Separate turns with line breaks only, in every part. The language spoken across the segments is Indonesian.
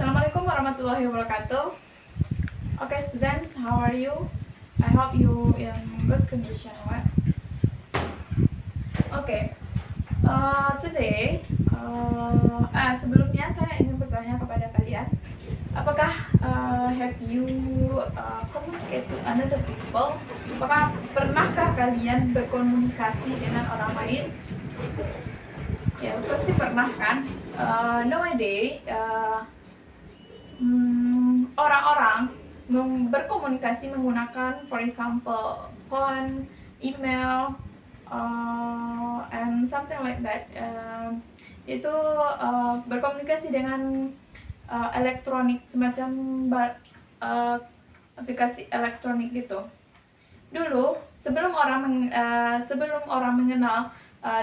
Assalamualaikum warahmatullahi wabarakatuh. Okay, students, how are you? I hope you in good condition, right? Okay. Today, sebelumnya saya ingin bertanya kepada kalian, apakah have you communicate to another people? Apakah pernahkah kalian berkomunikasi dengan orang lain? Ya, pasti pernah kan? Nowadays, orang-orang berkomunikasi menggunakan, for example, phone, email, and something like that. Itu berkomunikasi dengan elektronik, semacam aplikasi elektronik gitu. Dulu sebelum orang mengenal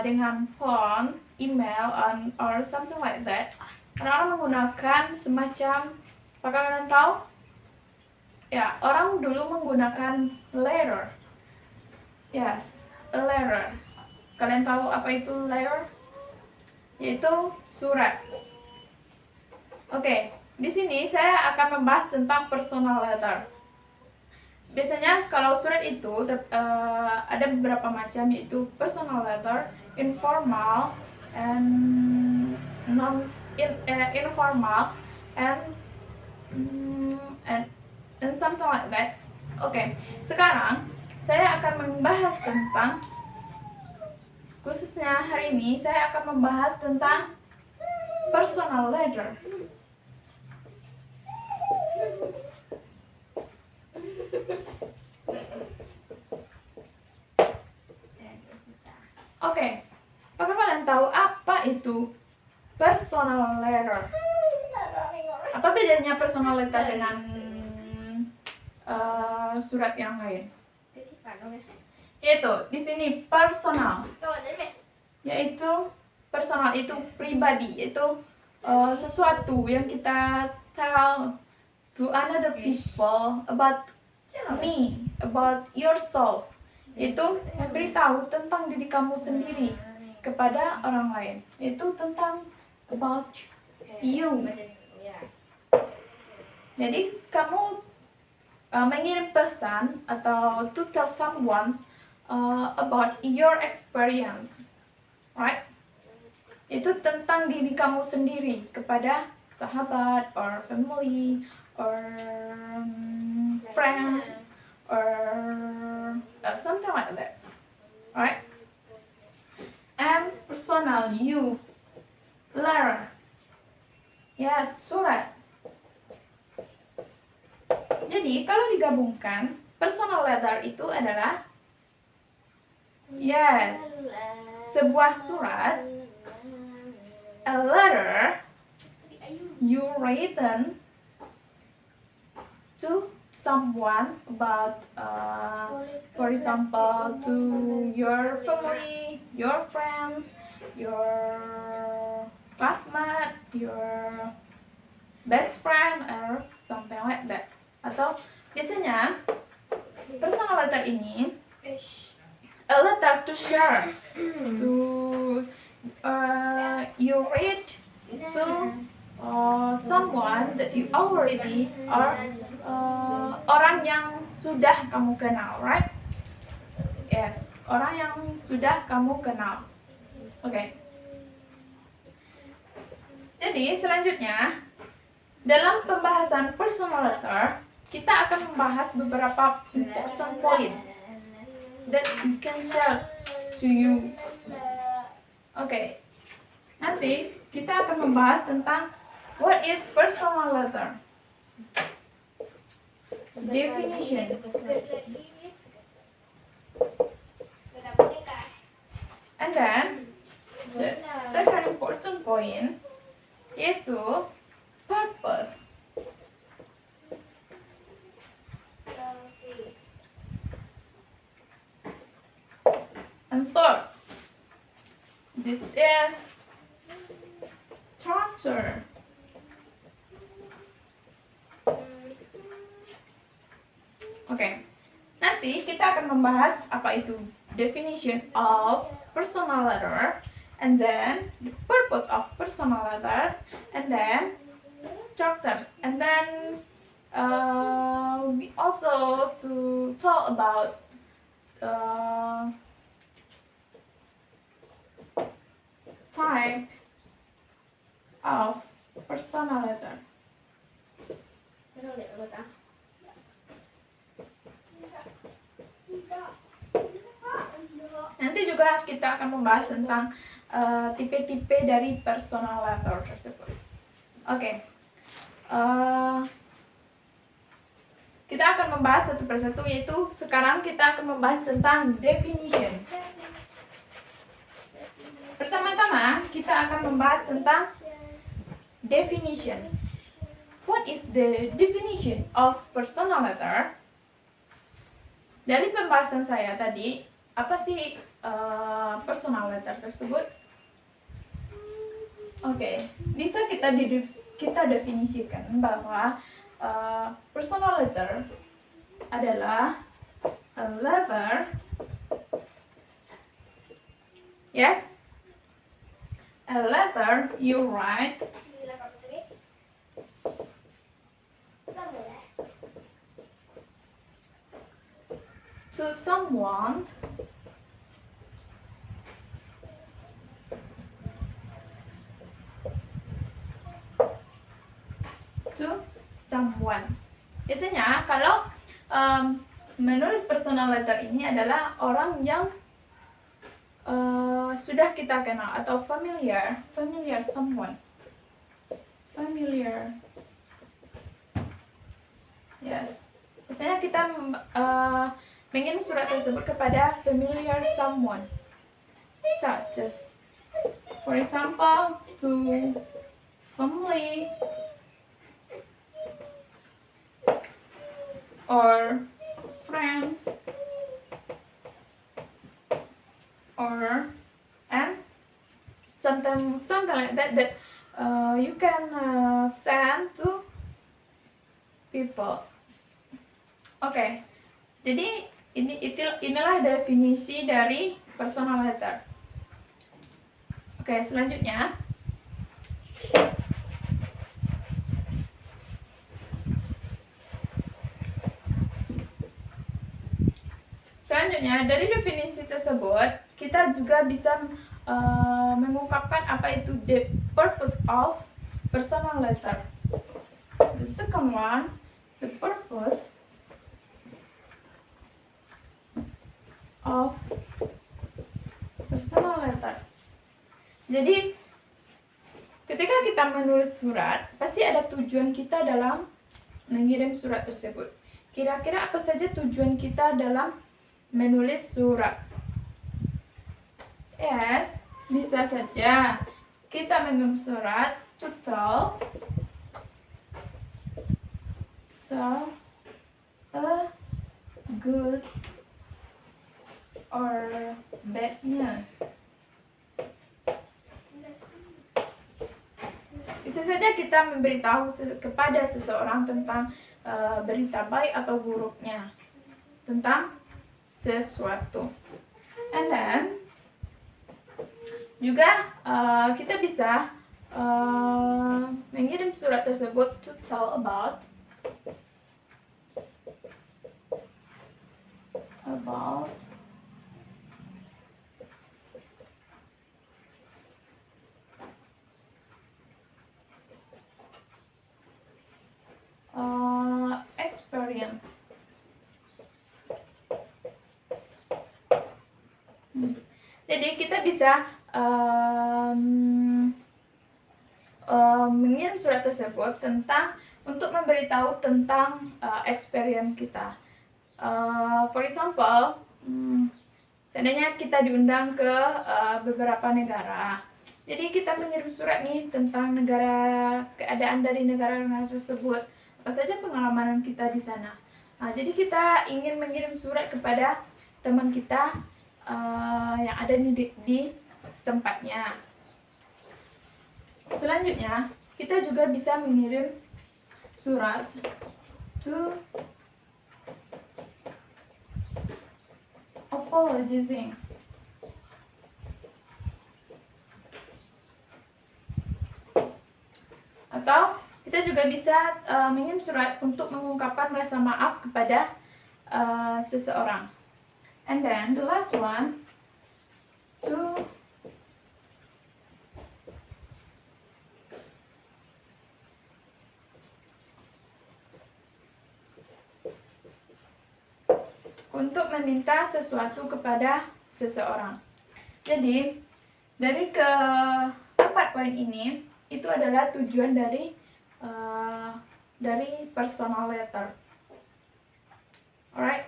dengan phone, email, or something like that, orang menggunakan semacam, apakah kalian tahu? Ya, orang dulu menggunakan letter. Yes, a letter. Kalian tahu apa itu letter? Yaitu surat. Oke, di sini saya akan membahas tentang personal letter. Biasanya kalau surat itu ada beberapa macam, yaitu personal letter, informal, and informal, and something like that. Oke, sekarang saya akan membahas tentang, khususnya hari ini saya akan membahas tentang personal letter. Oke, apakah kalian tahu apa itu personal letter? Apa bedanya personal letter dengan surat yang lain? Yaitu di sini personal, yaitu personal itu pribadi, itu sesuatu yang kita tell to another people about me, about yourself. Itu memberitahu tentang diri kamu sendiri kepada orang lain. Itu tentang about you. Jadi kamu mengirim pesan atau to tell someone about your experience, right? Itu tentang diri kamu sendiri kepada sahabat or family or friends or something like that, right? And personal you, letter, yes, surat. Jadi kalau digabungkan, personal letter itu adalah, yes, sebuah surat, a letter you written to someone about, for example, to your family, your friends, your classmate, your best friend, or something like that. Atau biasanya personal letter ini a letter to share, to you read to someone that you already are, orang yang sudah kamu kenal, right? Yes, orang yang sudah kamu kenal. Oke. Jadi selanjutnya dalam pembahasan personal letter, kita akan membahas beberapa important point that we can share to you. Oke. Nanti kita akan membahas tentang what is personal letter. Definition. And then the second important point yaitu purpose. And third, this is structure. Oke, nanti kita akan membahas apa itu definition of personal letter, and then the purpose of personal letter, and then chapters, and then we also to talk about type of personal letter. Nanti juga kita akan membahas tentang tipe-tipe dari personal letter tersebut. Oke. Kita akan membahas satu persatu, yaitu sekarang kita akan membahas tentang definition. Pertama-tama kita akan membahas tentang definition. What is the definition of personal letter? Dari pembahasan saya tadi, apa sih personal letter tersebut? Oke, bisa kita definisikan bahwa personal letter adalah a letter, yes, a letter you write to someone Biasanya kalau menulis personal letter ini adalah orang yang sudah kita kenal atau familiar someone, familiar, yes. Biasanya kita mengirim surat tersebut kepada familiar someone, such as, for example, to family or friends or and something like that you can send to people. Oke. Jadi inilah definisi dari personal letter. Oke, selanjutnya dari definisi tersebut kita juga bisa mengungkapkan apa itu the purpose of personal letter. The second one, the purpose of personal letter. Jadi ketika kita menulis surat, pasti ada tujuan kita dalam mengirim surat tersebut. Kira-kira apa saja tujuan kita dalam menulis surat? Yes, bisa saja kita menulis surat to tell a good or bad news. Bisa saja kita memberitahu kepada seseorang tentang berita baik atau buruknya tentang sesuatu. And then juga kita bisa mengirim surat tersebut to tell about experience. Jadi kita bisa mengirim surat tersebut untuk memberitahu tentang experience kita. For example, seandainya kita diundang ke beberapa negara, jadi kita mengirim surat nih tentang keadaan dari negara tersebut, apa saja pengalaman kita di sana. Jadi kita ingin mengirim surat kepada teman kita yang ada di tempatnya. Selanjutnya, kita juga bisa mengirim surat to apologizing. Atau Kita juga bisa mengirim surat untuk mengungkapkan rasa maaf kepada seseorang. And then the last one, to untuk meminta sesuatu kepada seseorang. Jadi dari keempat poin ini itu adalah tujuan dari personal letter. Alright.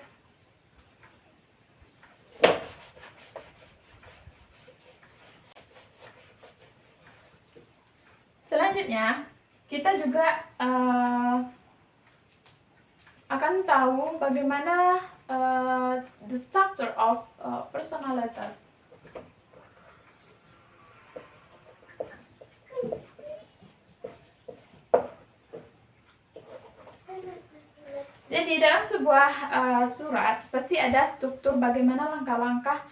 Selanjutnya kita juga akan tahu bagaimana the structure of personal letter. Jadi dalam sebuah surat pasti ada struktur bagaimana langkah-langkah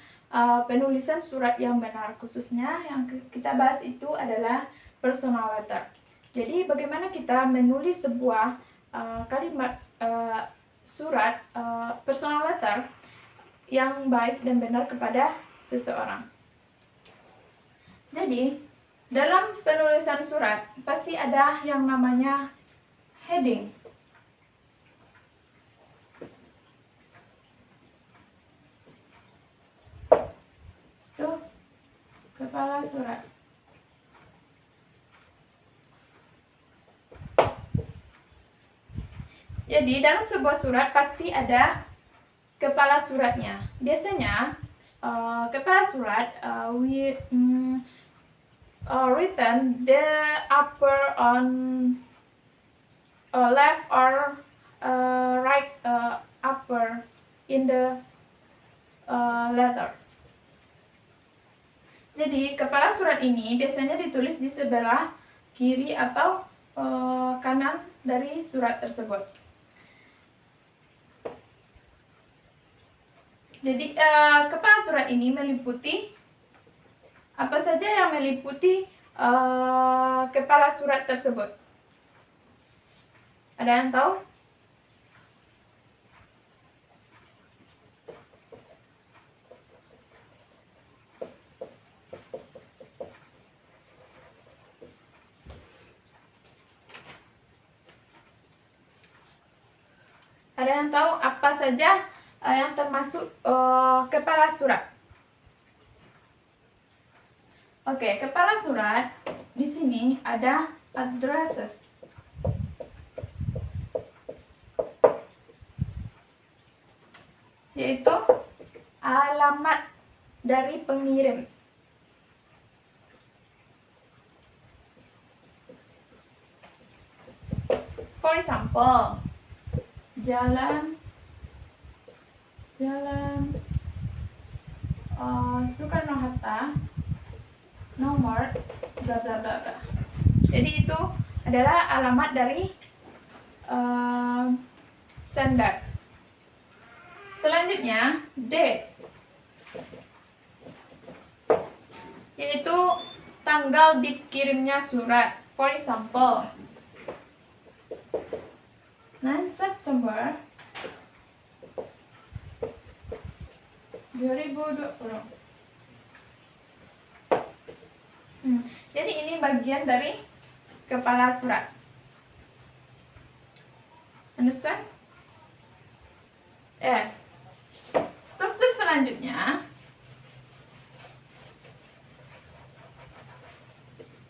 penulisan surat yang benar. Khususnya yang kita bahas itu adalah personal letter. Jadi bagaimana kita menulis sebuah kalimat surat personal letter yang baik dan benar kepada seseorang. Jadi dalam penulisan surat pasti ada yang namanya heading. Tuh, kepala surat. Jadi dalam sebuah surat pasti ada kepala suratnya. Biasanya kepala surat written the upper on left or right upper in the letter. Jadi kepala surat ini biasanya ditulis di sebelah kiri atau kanan dari surat tersebut. Jadi kepala surat ini meliputi apa saja yang meliputi kepala surat tersebut. Ada yang tahu? Ada yang tahu apa saja yang termasuk kepala surat? Oke, kepala surat di sini ada addresses. Yaitu alamat dari pengirim. For example, Jalan Soekarno-Hatta, nomor bla bla bla bla. Jadi itu adalah alamat dari sender. Selanjutnya date, yaitu tanggal dikirimnya surat. For example, 9 September 2020. Jadi ini bagian dari kepala surat. Understand? Yes. Struktur selanjutnya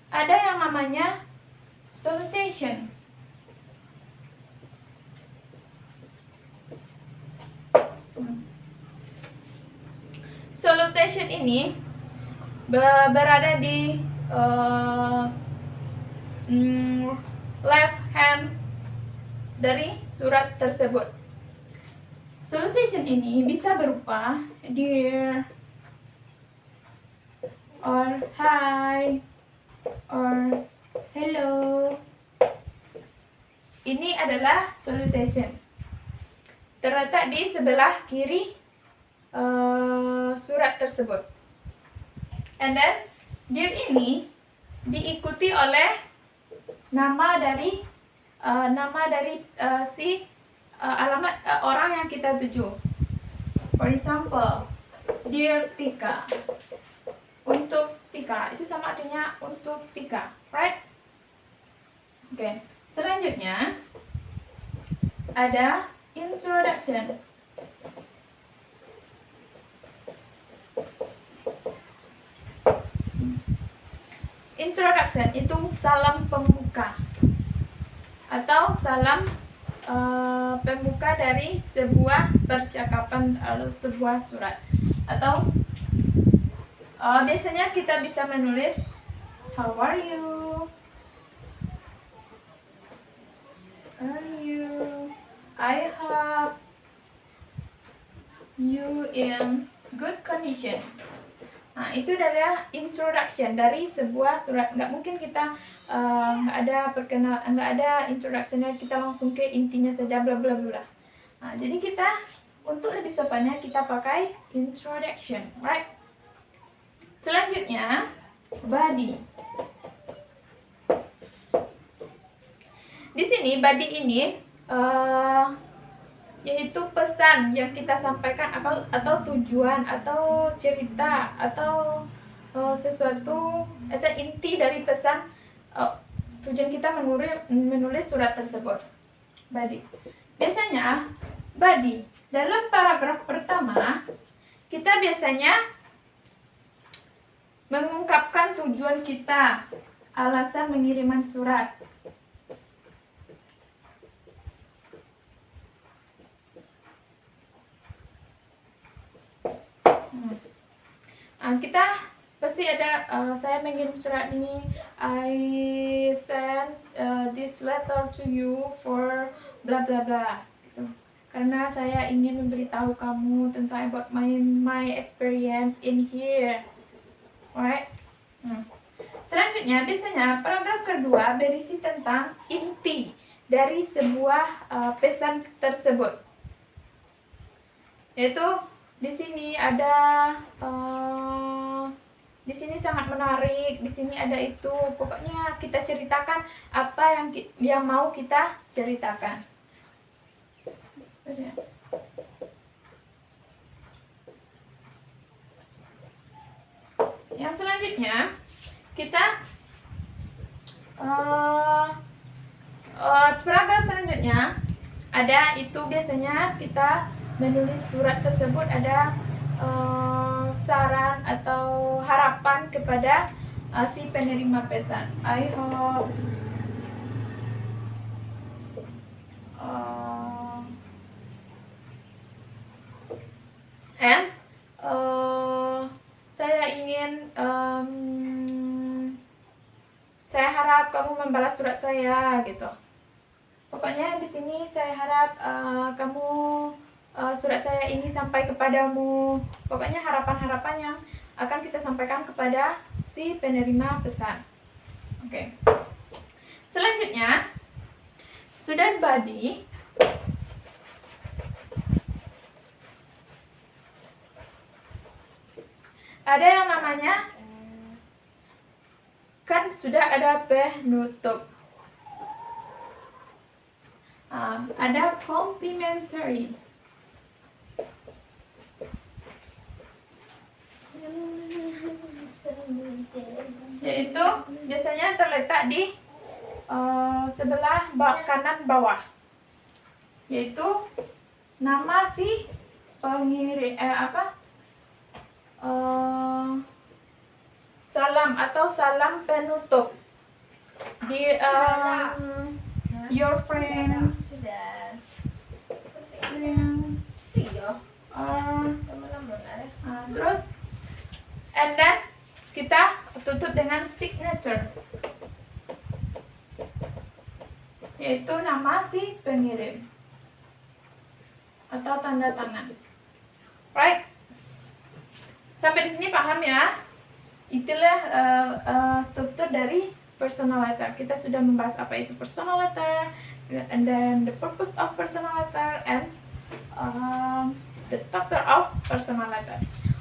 ada yang namanya salutation. Salutation ini berada di left hand dari surat tersebut. Salutation ini bisa berupa dear, or hi, or hello. Ini adalah salutation. Terletak di sebelah kiri surat tersebut. And then dear ini diikuti oleh nama dari si alamat orang yang kita tuju. For example, dear Tika. Untuk Tika itu sama artinya untuk Tika, right? Oke. Selanjutnya ada introduction. Introduction itu salam pembuka atau salam pembuka dari sebuah percakapan atau sebuah surat. Atau biasanya kita bisa menulis how are you? I hope you in good condition. Nah, itu adalah introduction dari sebuah surat. Nggak mungkin kita nggak ada introductionnya, kita langsung ke intinya saja bla bla bla. Nah, jadi kita untuk lebih sopannya kita pakai introduction, right? Selanjutnya body. Di sini body ini yaitu pesan yang kita sampaikan atau tujuan atau cerita atau sesuatu atau inti dari pesan tujuan kita menulis surat tersebut. Body. Biasanya body dalam paragraf pertama kita biasanya mengungkapkan tujuan kita, alasan pengiriman surat. Kita pasti ada saya mengirim surat ini, I send this letter to you for bla bla bla gitu. Karena saya ingin memberitahu kamu tentang about my experience in here. Alright. Selanjutnya biasanya paragraf kedua berisi tentang inti dari sebuah pesan tersebut. Yaitu di sini ada di sini sangat menarik, di sini ada itu. Pokoknya kita ceritakan apa yang mau kita ceritakan. Yang selanjutnya kita paragraf selanjutnya ada itu biasanya kita menulis surat tersebut ada saran atau harapan kepada si penerima pesan. I hope saya ingin saya harap kamu membalas surat saya gitu. Pokoknya di sini saya harap kamu surat saya ini sampai kepadamu. Pokoknya harapan-harapan yang akan kita sampaikan kepada si penerima pesan. Oke. Selanjutnya, sudah body. Ada yang namanya kan sudah ada penutup. Ada complimentary. Yaitu biasanya terletak di sebelah kanan bawah, yaitu nama si pengirim salam atau salam penutup di your friends terus and then kita tutup dengan signature, yaitu nama si pengirim atau tanda tangan. Right? Sampai di sini paham ya? Itulah struktur dari personal letter. Kita sudah membahas apa itu personal letter, and then the purpose of personal letter, and the structure of personal letter.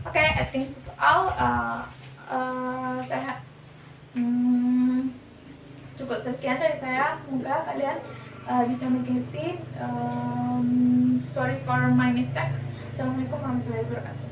Okay, I think this is all. Saya cukup sekian dari saya. Semoga kalian bisa mengerti. Sorry for my mistake. Assalamualaikum warahmatullahi wabarakatuh.